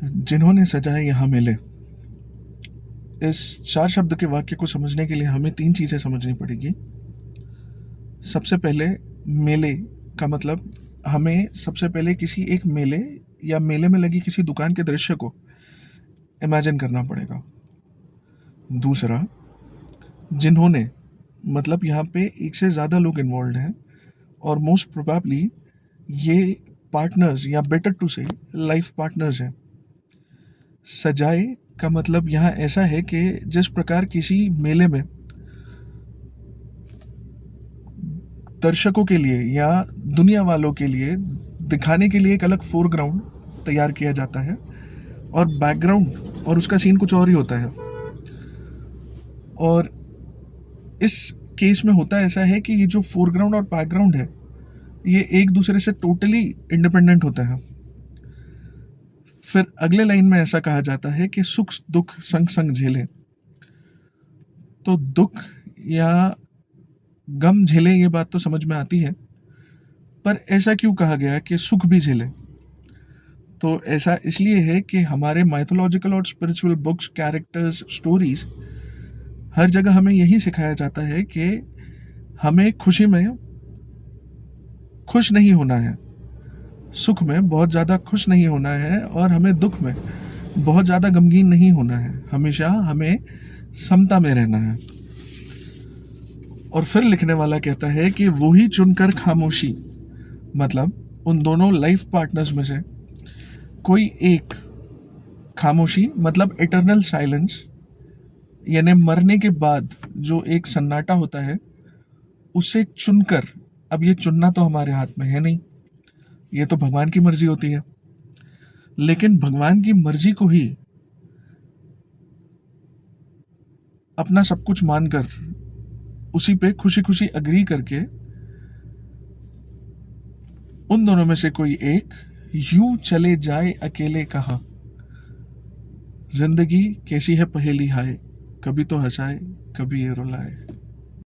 जिन्होंने सजाए यहाँ मेले। इस 4 शब्द के वाक्य को समझने के लिए हमें 3 चीज़ें समझनी पड़ेगी। सबसे पहले मेले का मतलब हमें सबसे पहले किसी एक मेले या मेले में लगी किसी दुकान के दृश्य को इमेजिन करना पड़ेगा। दूसरा, जिन्होंने मतलब यहाँ पे एक से ज़्यादा लोग इन्वॉल्व हैं और मोस्ट प्रोबेबली ये पार्टनर्स या बेटर टू से लाइफ पार्टनर्स हैं। सजाए का मतलब यहाँ ऐसा है कि जिस प्रकार किसी मेले में दर्शकों के लिए या दुनिया वालों के लिए दिखाने के लिए एक अलग फोरग्राउंड तैयार किया जाता है और बैकग्राउंड और उसका सीन कुछ और ही होता है। और इस केस में होता ऐसा है कि ये जो फोरग्राउंड और बैकग्राउंड है ये एक दूसरे से टोटली इंडिपेंडेंट होता है। फिर अगले लाइन में ऐसा कहा जाता है कि सुख दुख संग संग झेले। तो दुख या गम झेले ये बात तो समझ में आती है, पर ऐसा क्यों कहा गया कि सुख भी झेले? तो ऐसा इसलिए है कि हमारे माइथोलॉजिकल और स्पिरिचुअल बुक्स, कैरेक्टर्स, स्टोरीज, हर जगह हमें यही सिखाया जाता है कि हमें खुशी में खुश नहीं होना है, सुख में बहुत ज़्यादा खुश नहीं होना है और हमें दुख में बहुत ज़्यादा गमगीन नहीं होना है। हमेशा हमें समता में रहना है। और फिर लिखने वाला कहता है कि वो ही चुनकर खामोशी, मतलब उन दोनों लाइफ पार्टनर्स में से कोई एक खामोशी मतलब इटर्नल साइलेंस, यानी मरने के बाद जो एक सन्नाटा होता है, उसे चुनकर, अब ये चुनना तो हमारे हाथ में है नहीं, ये तो भगवान की मर्जी होती है, लेकिन भगवान की मर्जी को ही अपना सब कुछ मानकर उसी पे खुशी खुशी अग्री करके उन दोनों में से कोई एक यूं चले जाए अकेले कहाँ। जिंदगी कैसी है पहेली हाय, कभी तो हंसाए कभी ये रुलाए।